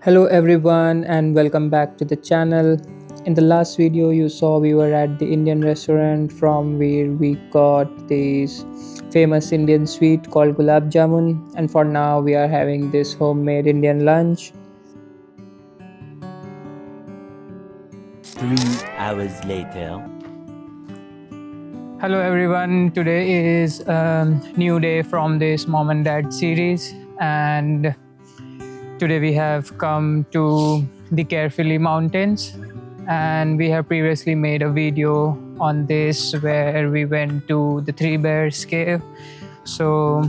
Hello everyone and welcome back to the channel. In the last video you saw we were at the Indian restaurant from where we got this famous Indian sweet called gulab jamun, and for now we are having this homemade Indian lunch. 3 hours later. Hello everyone, today is a new day from this mom and dad series, and today we have come to the Carefully Mountains, and we have previously made a video on this where we went to the Three Bears cave. So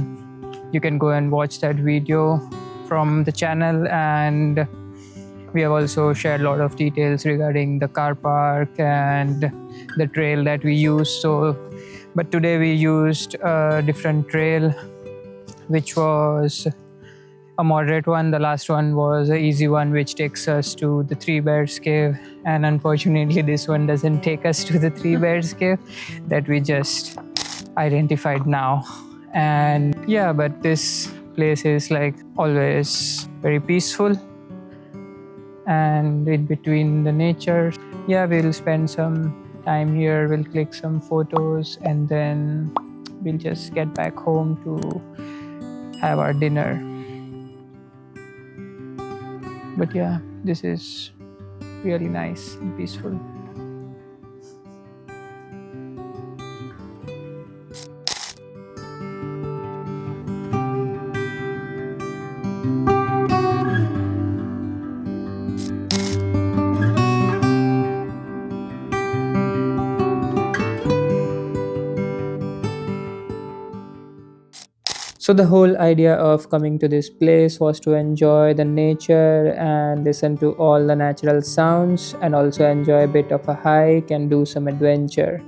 you can go and watch that video from the channel, and we have also shared a lot of details regarding the car park and the trail that we used. But today we used a different trail, which was a moderate one. The last one was an easy one, which takes us to the Three Bears cave. And unfortunately, this one doesn't take us to the Three Bears cave that we just identified now. And yeah, but this place is like always very peaceful and in between the nature. Yeah, we'll spend some time here, we'll click some photos, and then we'll just get back home to have our dinner. But yeah, this is really nice and peaceful. So the whole idea of coming to this place was to enjoy the nature and listen to all the natural sounds, and also enjoy a bit of a hike and do some adventure.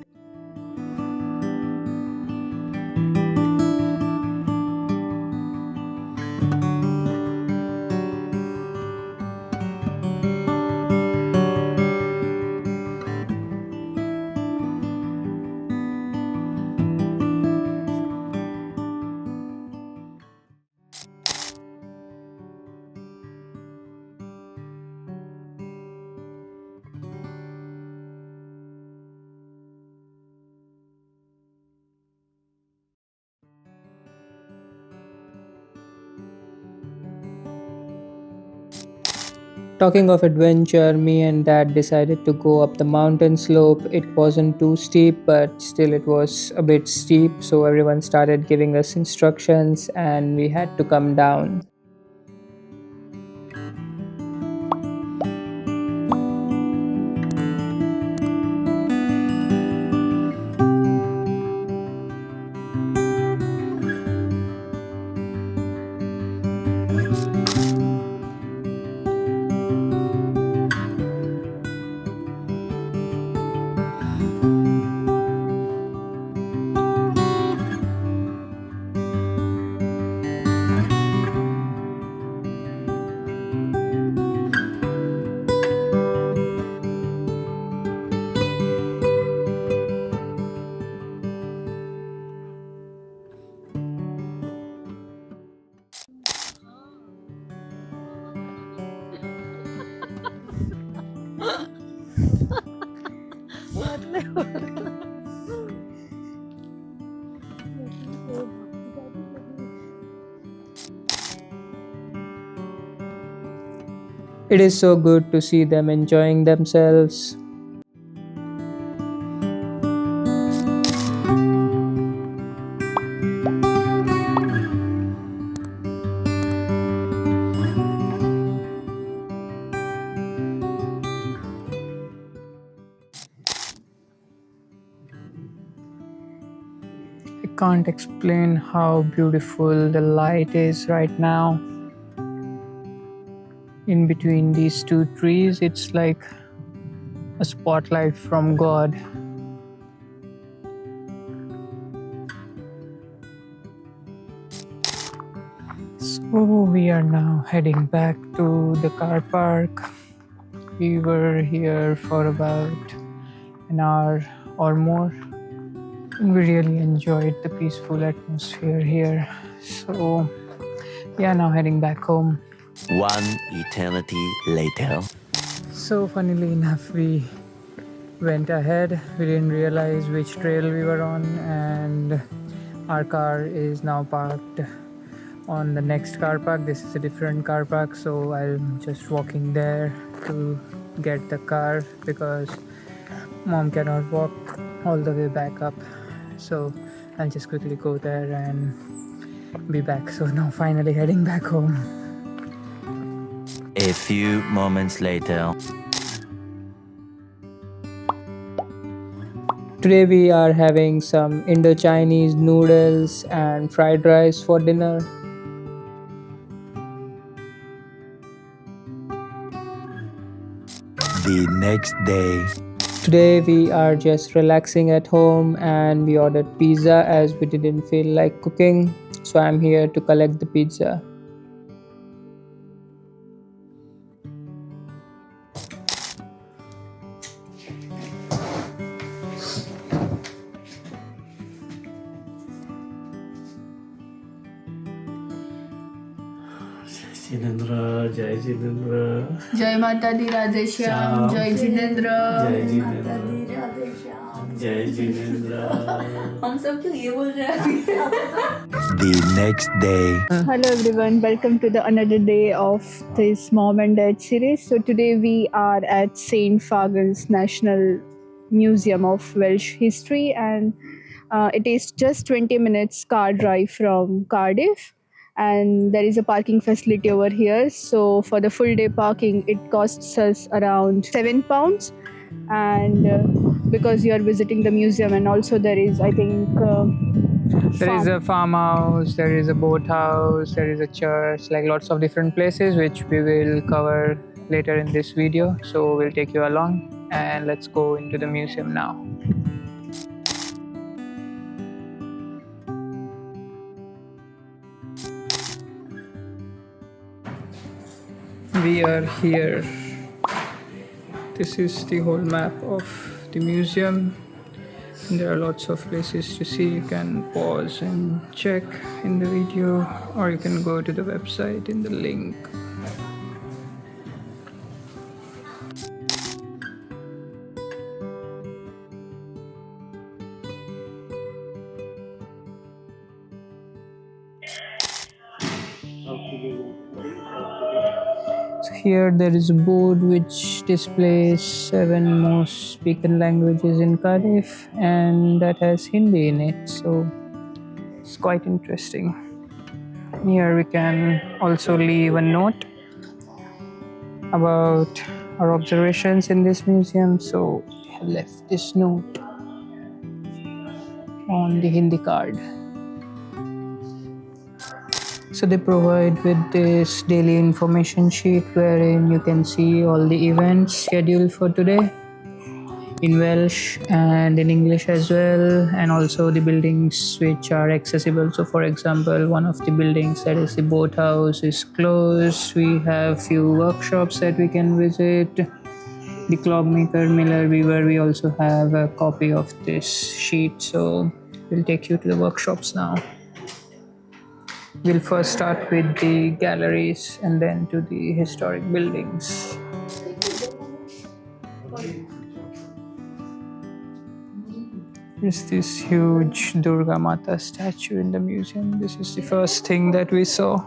Talking of adventure, me and dad decided to go up the mountain slope. It wasn't too steep, but still it was a bit steep, so everyone started giving us instructions and we had to come down. It is so good to see them enjoying themselves. I can't explain how beautiful the light is right now. In between these two trees, it's like a spotlight from God. So we are now heading back to the car park. We were here for about an hour or more, and we really enjoyed the peaceful atmosphere here. So yeah, now heading back home. One eternity later. So, funnily enough, we went ahead. We didn't realize which trail we were on, and our car is now parked on the next car park. This is a different car park, so I'm just walking there to get the car because mom cannot walk all the way back up. So I'll just quickly go there and be back. So now finally heading back home. A few moments later. Today we are having some Indo-Chinese noodles and fried rice for dinner. The next day. Today we are just relaxing at home and we ordered pizza as we didn't feel like cooking. So I'm here to collect the pizza. Jinendra, Jai Jinendra. जय माता दी राधे श्याम जय Jinendra Jai Jinendra. Jai Jinendra. हम सब क्यों ये बोल रहे हैं अभी The next day. Hello everyone, welcome to the another day of this Mom and Dad series. So today we are at St. Fagans National Museum of Welsh History, and it is just 20 minutes car drive from Cardiff, and there is a parking facility over here. So for the full day parking it costs us around £7, and because you are visiting the museum, and also there is I think There is a farmhouse, there is a boathouse, there is a church, like lots of different places which we will cover later in this video. So we'll take you along and let's go into the museum now. We are here. This is the whole map of the museum. There are lots of places to see. You can pause and check in the video, or you can go to the website in the link. So here there is a board which displays 7 most spoken languages in Cardiff, and that has Hindi in it. So it's quite interesting. Here we can also leave a note about our observations in this museum. So I have left this note on the Hindi card. So they provide with this daily information sheet wherein you can see all the events scheduled for today in Welsh and in English as well, and also the buildings which are accessible. So for example, one of the buildings, that is the boathouse, is closed. We have few workshops that we can visit. The clockmaker, miller, weaver, we also have a copy of this sheet. So we'll take you to the workshops now. We'll first start with the galleries and then to the historic buildings. There's this huge Durga Mata statue in the museum. This is the first thing that we saw.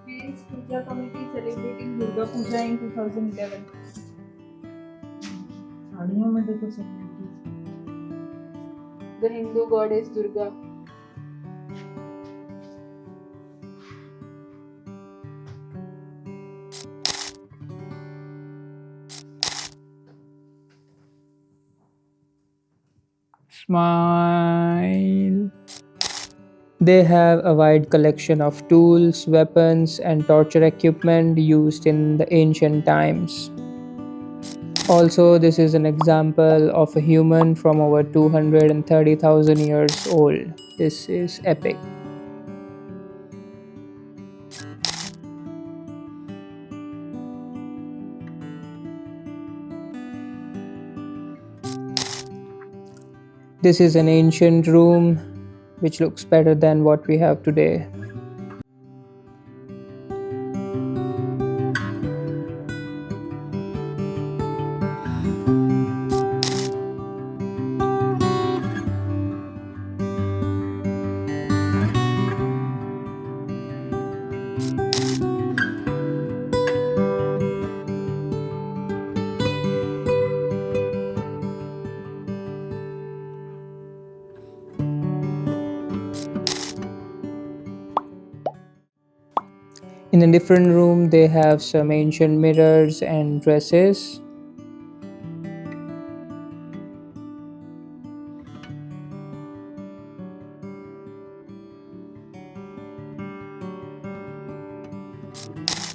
Parents Puja Committee celebrating Durga Puja in 2011. The Hindu goddess Durga. Smile. They have a wide collection of tools, weapons, and torture equipment used in the ancient times. Also, this is an example of a human from over 230,000 years old. This is epic. This is an ancient room which looks better than what we have today. In a different room, they have some ancient mirrors and dresses.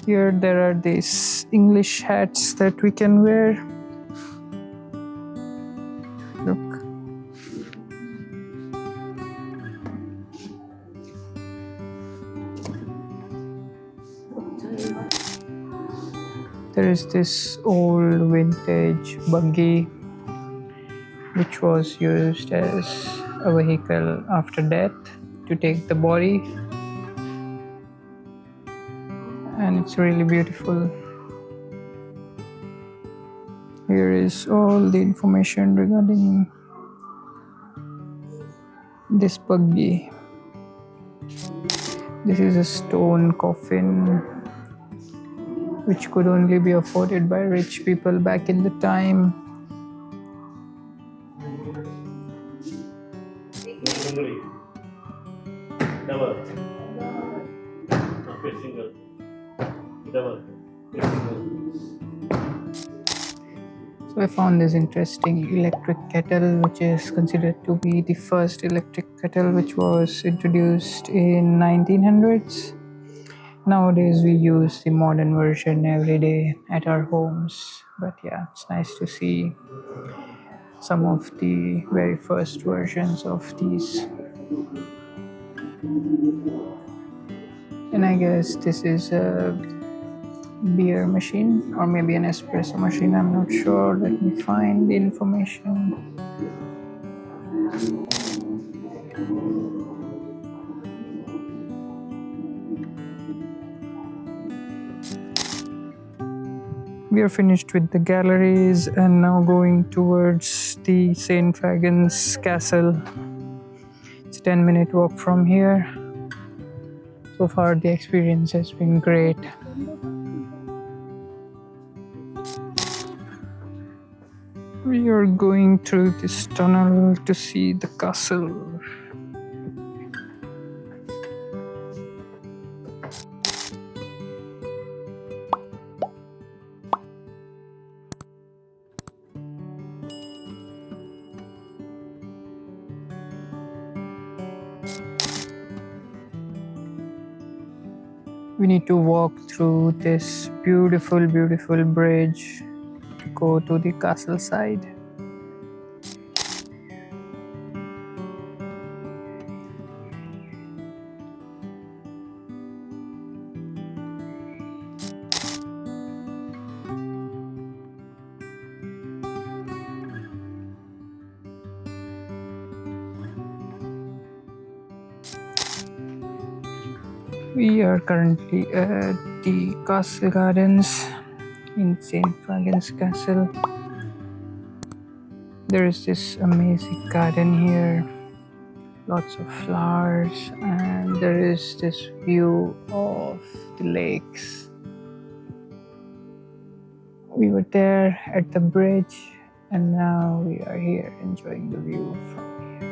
Here, there are these English hats that we can wear. Look. There is this old vintage buggy which was used as a vehicle after death to take the body, and it's really beautiful. Here is all the information regarding this buggy. This is a stone coffin which could only be afforded by rich people back in the time. Double. Okay, single. Double. So I found this interesting electric kettle, which is considered to be the first electric kettle, which was introduced in 1900s. Nowadays we use the modern version every day at our homes, but yeah, it's nice to see some of the very first versions of these. And I guess this is a beer machine or maybe an espresso machine, I'm not sure. Let me find the information. We are finished with the galleries and now going towards the St. Fagans Castle. It's a 10-minute walk from here. So far the experience has been great. We are going through this tunnel to see the castle. We need to walk through this beautiful, beautiful bridge to go to the castle side. We are currently at the castle gardens in St. Fagans Castle. There is this amazing garden here, lots of flowers, and there is this view of the lakes. We were there at the bridge and now we are here enjoying the view from here.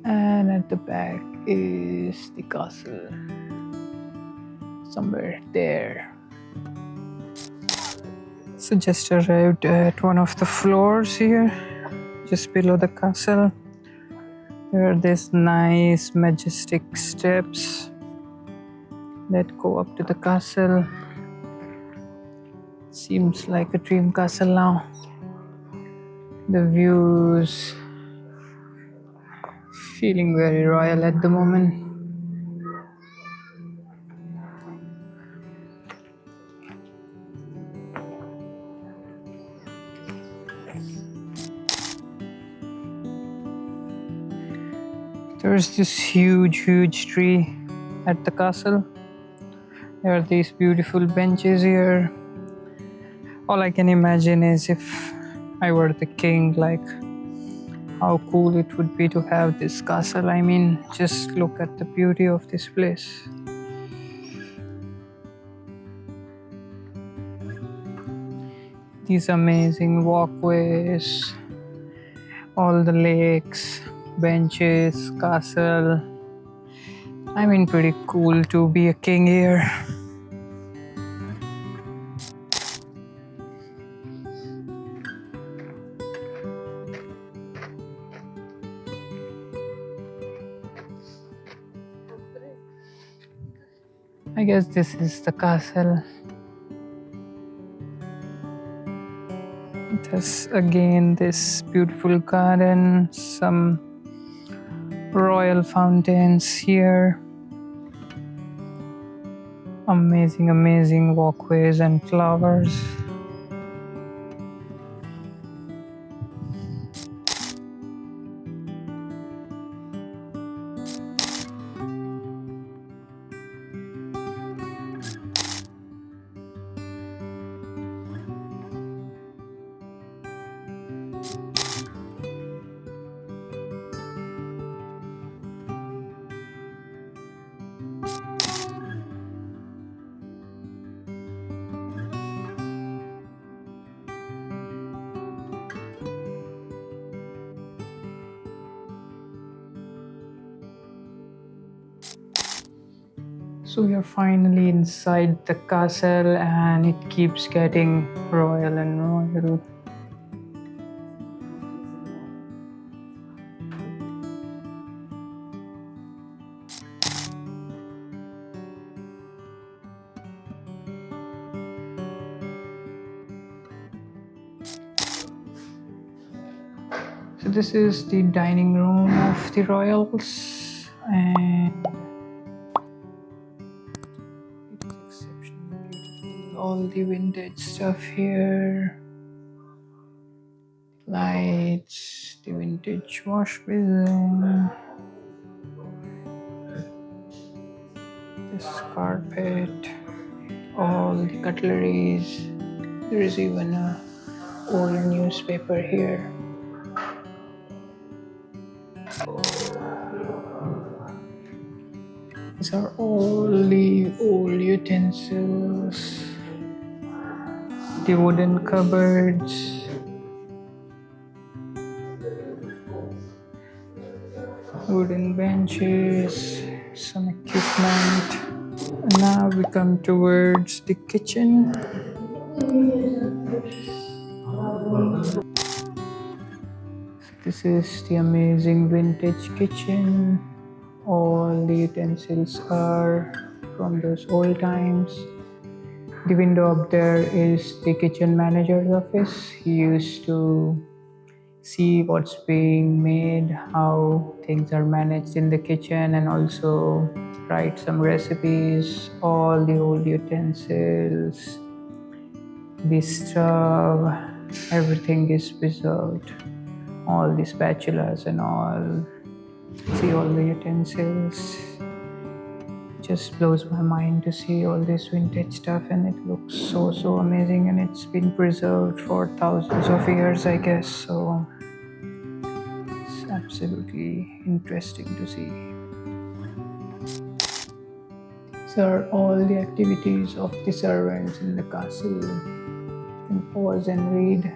And at the back is the castle, somewhere there. So just arrived at one of the floors here, just below the castle. There are these nice majestic steps that go up to the castle. Seems like a dream castle now. The views feeling very royal at the moment. There's this huge tree at the castle. There are these beautiful benches here. All I can imagine is if I were the king, like how cool it would be to have this castle. I mean, just look at the beauty of this place. These amazing walkways, all the lakes, benches, castle. I mean, pretty cool to be a king here. I guess this is the castle. There's again this beautiful garden, some royal fountains here. Amazing, amazing walkways and flowers. So we are finally inside the castle and it keeps getting royal and royal. So this is the dining room of the royals, and it is exceptionally beautiful. All the vintage stuff here, lights, the vintage wash basin, this carpet, all the cutleries. There is even a old newspaper here. These are all the old utensils, the wooden cupboards, wooden benches, some equipment. And now we come towards the kitchen. This is the amazing vintage kitchen. All the utensils are from those old times. The window up there is the kitchen manager's office. He used to see what's being made, how things are managed in the kitchen, and also write some recipes. All the old utensils, the stove, everything is preserved. All the spatulas and all. See all the utensils. Just blows my mind to see all this vintage stuff, and it looks so amazing, and it's been preserved for thousands of years, I guess. So it's absolutely interesting to see. These are all the activities of the servants in the castle. You can pause and read.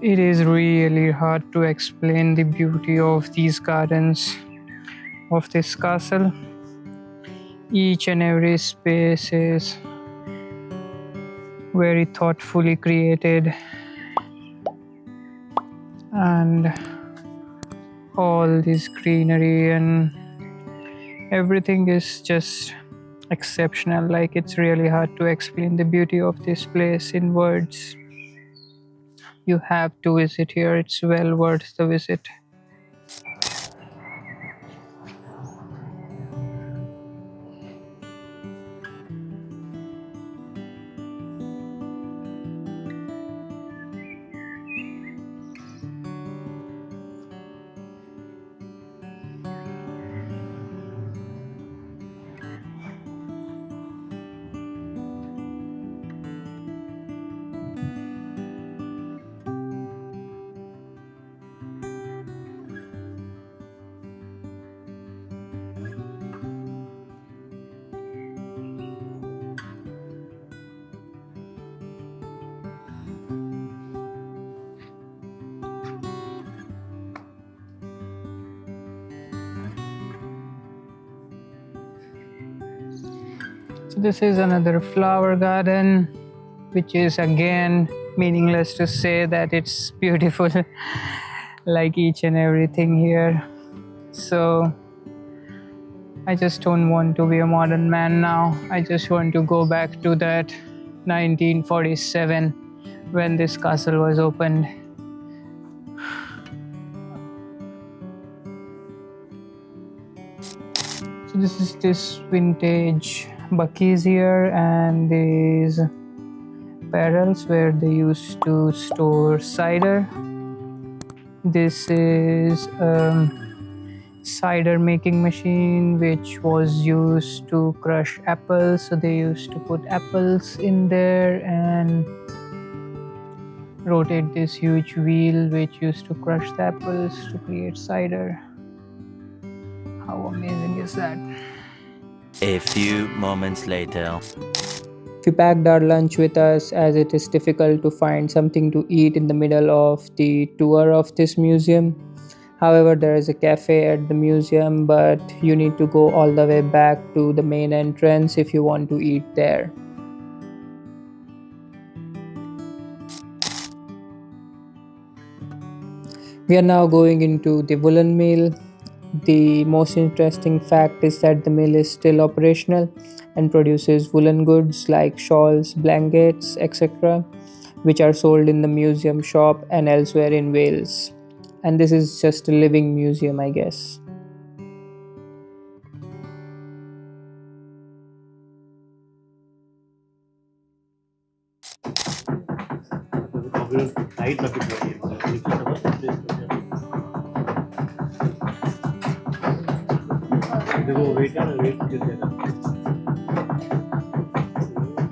It is really hard to explain the beauty of these gardens, of this castle. Each and every space is very thoughtfully created, and all this greenery and everything is just exceptional. Like, it's really hard to explain the beauty of this place in words. You have to visit here. It's well worth the visit. So this is another flower garden, which is again meaningless to say that it's beautiful like each and everything here. So I just don't want to be a modern man now. I just want to go back to that 1947 when this castle was opened. So this is this vintage buckies here, and these barrels where they used to store cider. This is cider making machine which was used to crush apples, so they used to put apples in there and rotate this huge wheel which used to crush the apples to create cider. How amazing is that? A few moments later. We packed our lunch with us as it is difficult to find something to eat in the middle of the tour of this museum. However, there is a cafe at the museum, but you need to go all the way back to the main entrance if you want to eat there. We are now going into the woolen mill. The most interesting fact is that the mill is still operational and produces woolen goods like shawls, blankets, etc., which are sold in the museum shop and elsewhere in Wales. And this is just a living museum, I guess. Height लगी हुई है नीचे समझ place देखो wait है ना wait कितने का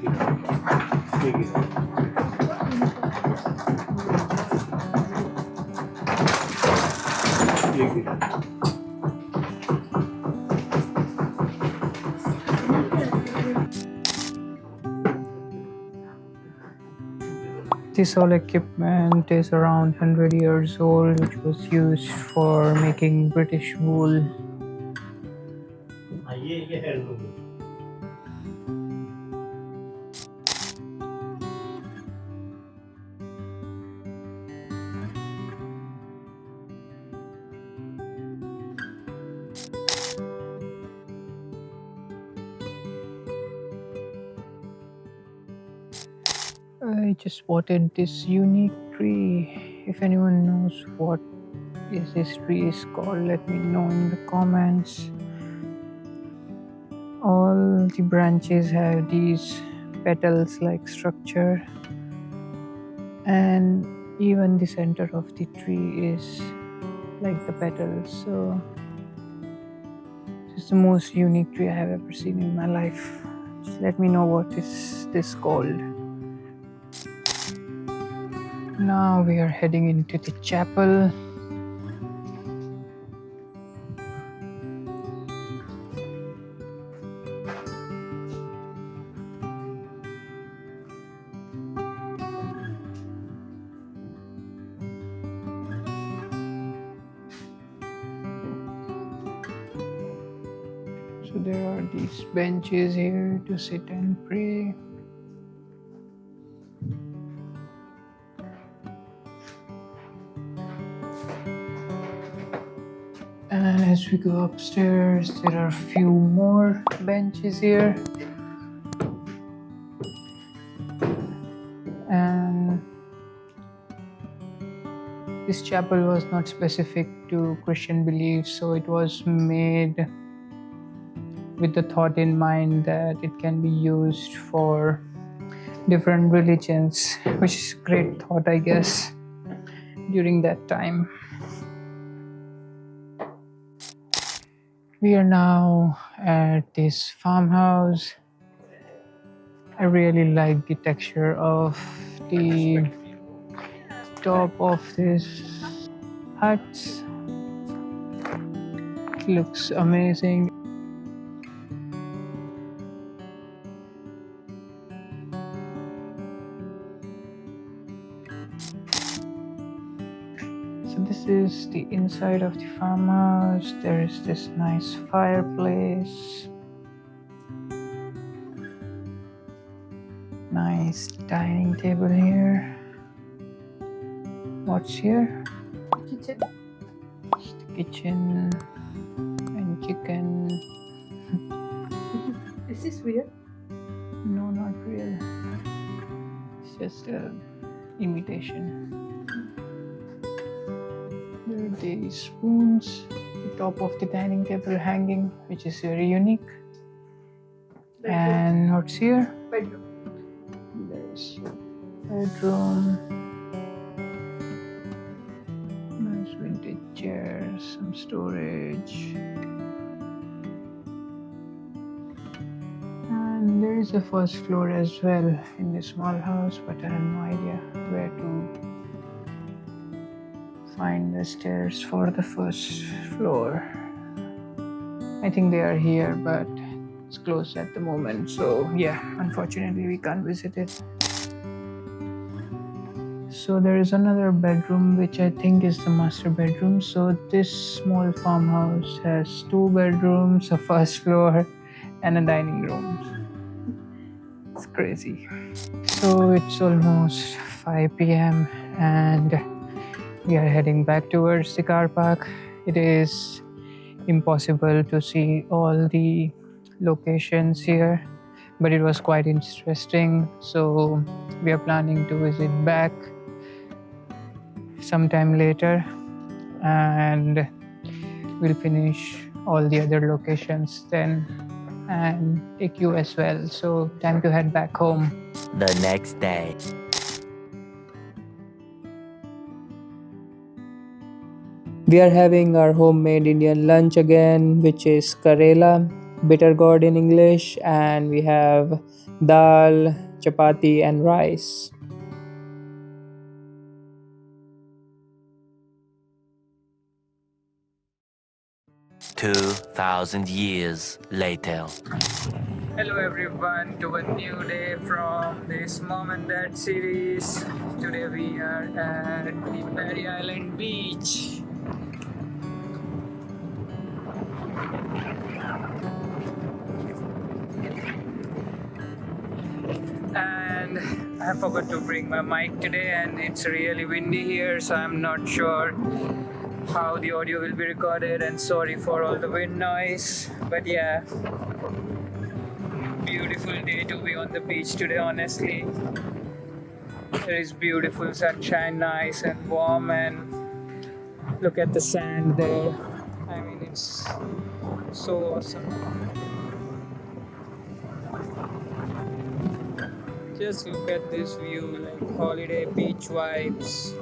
ठीक है ठीक है This whole equipment is around 100 years old, which was used for making British wool. ये handloom I just spotted this unique tree. If anyone knows what is this tree is called, let me know in the comments. All the branches have these petals like structure, and even the center of the tree is like the petals. So this is the most unique tree I have ever seen in my life. Just let me know what is this called. Now we are heading into the chapel. So there are these benches here to sit and pray. And as we go upstairs, there are a few more benches here. And this chapel was not specific to Christian beliefs, so it was made with the thought in mind that it can be used for different religions, which is a great thought, I guess, during that time. We are now at this farmhouse. I really like the texture of the top of this hut. It looks amazing. So this is the inside of the farmhouse. There is this nice fireplace. Nice dining table here. What's here? Kitchen. Kitchen and chicken. Is this weird? No, not real. It's just a imitation. There are these spoons, the top of the dining table hanging, which is very unique. And what's here? Bedroom. There's a bedroom. Nice vintage chairs, some storage. And there is a first floor as well in this small house, but I have no idea where to find the stairs for the first floor. I think they are here, but it's closed at the moment. So yeah, unfortunately we can't visit it. So there is another bedroom, which I think is the master bedroom. So this small farmhouse has 2 bedrooms, a first floor, and a dining room. It's crazy. So it's almost 5 p.m. and we are heading back towards the car park. It is impossible to see all the locations here, but it was quite interesting. So we are planning to visit back sometime later, and we'll finish all the other locations then and take you as well. So time to head back home. The next day. We are having our homemade Indian lunch again, which is Karela, bitter gourd in English, and we have dal, chapati, and rice. 2,000 years later. Hello everyone to a new day from this Mom and Dad series. Today we are at the Barry Island beach. And I forgot to bring my mic today, and it's really windy here, so I'm not sure how the audio will be recorded, and sorry for all the wind noise. But yeah, beautiful day to be on the beach today, honestly. There is beautiful sunshine, nice and warm, and look at the sand there. I mean, it's so awesome. Just look at this view, like holiday beach vibes.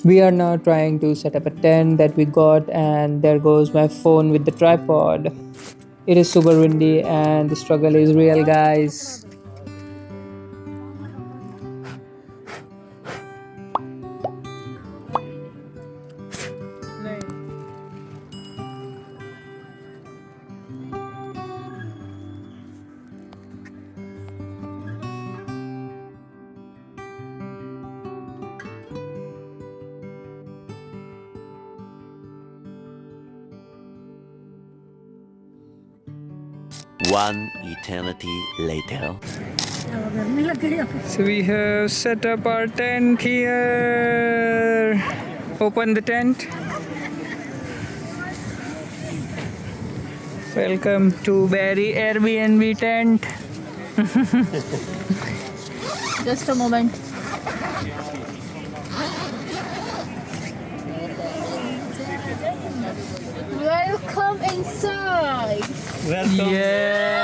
We are now trying to set up a tent that we got, and there goes my phone with the tripod. It is super windy and the struggle is real, guys. One eternity later. So we have set up our tent here. Open the tent. Welcome to Barry Airbnb tent. Just a moment. Welcome inside. Welcome. Yeah.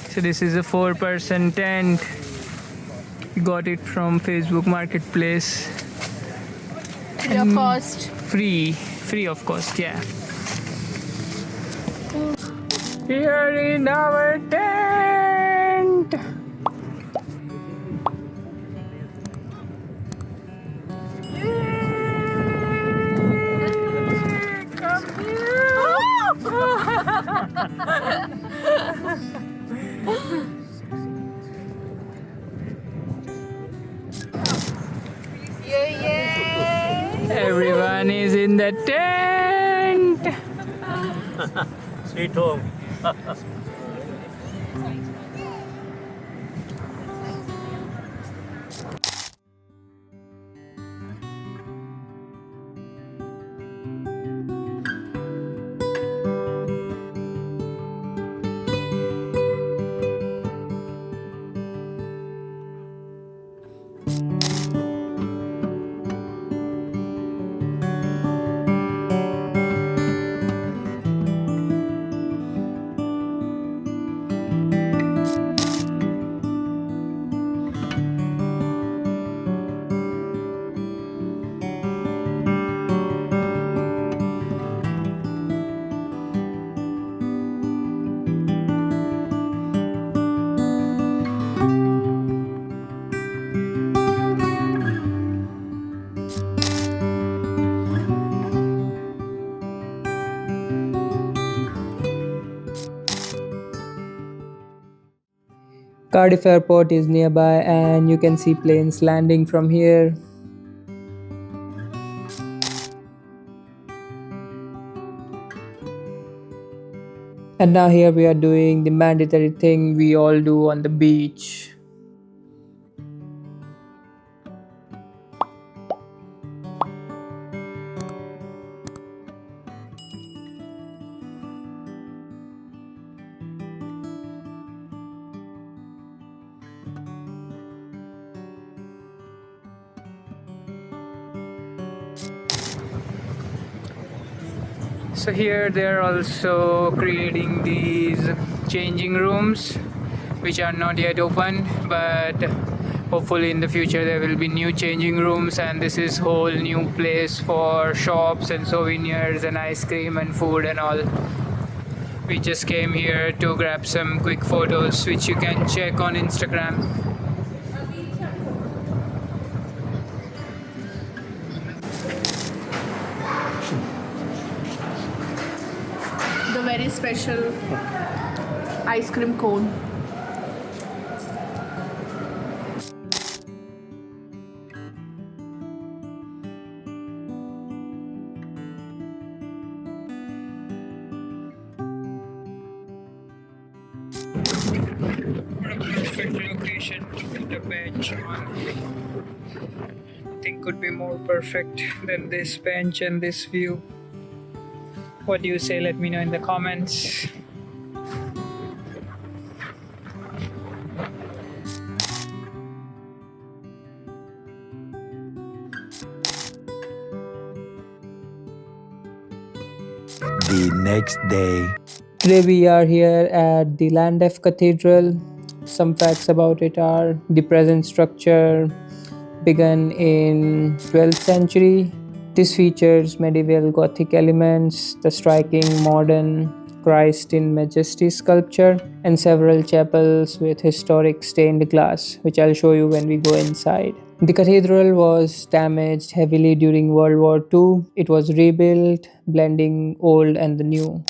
So this is a 4-person tent. We got it from Facebook Marketplace. Free of cost. Free of cost, yeah. Here in our tent. in the tent. Sweet home. Cardiff Airport is nearby, and you can see planes landing from here. And now here we are doing the mandatory thing we all do on the beach. So here they are also creating these changing rooms which are not yet open, but hopefully in the future there will be new changing rooms, and this is whole new place for shops and souvenirs and ice cream and food and all. We just came here to grab some quick photos which you can check on Instagram. The very special ice cream cone. Perfect location to put a bench on. Nothing could be more perfect than this bench and this view. What do you say? Let me know in the comments. The next day. Today we are here at the Llandaff Cathedral. Some facts about it are the present structure began in 12th century. This features medieval Gothic elements, the striking modern Christ in Majesty sculpture, and several chapels with historic stained glass, which I'll show you when we go inside. The cathedral was damaged heavily during World War II. It was rebuilt, blending old and the new.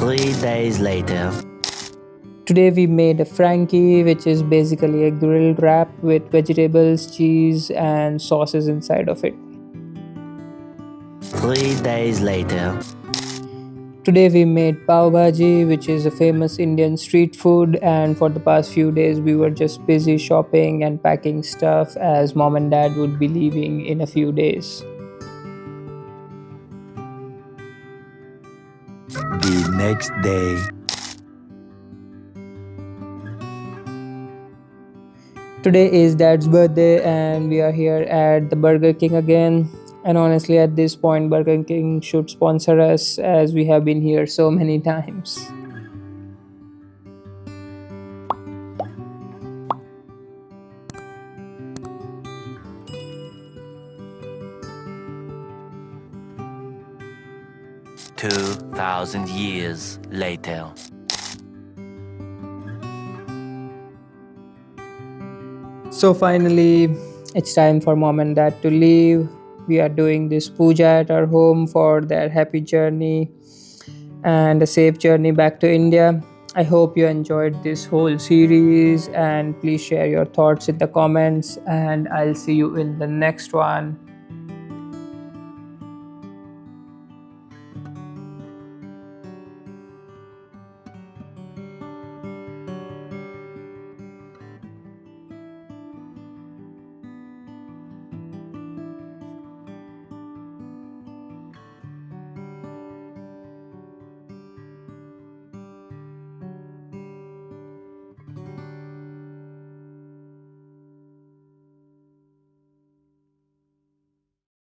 3 days later. Today we made a Frankie, which is basically a grilled wrap with vegetables, cheese, and sauces inside of it. 3 days later. Today we made pav bhaji, which is a famous Indian street food, and for the past few days we were just busy shopping and packing stuff as mom and dad would be leaving in a few days. The next day. Today is dad's birthday and we are here at the Burger King again. And honestly, at this point, Burger King should sponsor us as we have been here so many times. $2,000 later. So finally, it's time for mom and dad to leave. We are doing this puja at our home for their happy journey and a safe journey back to India. I hope you enjoyed this whole series and please share your thoughts in the comments and I'll see you in the next one.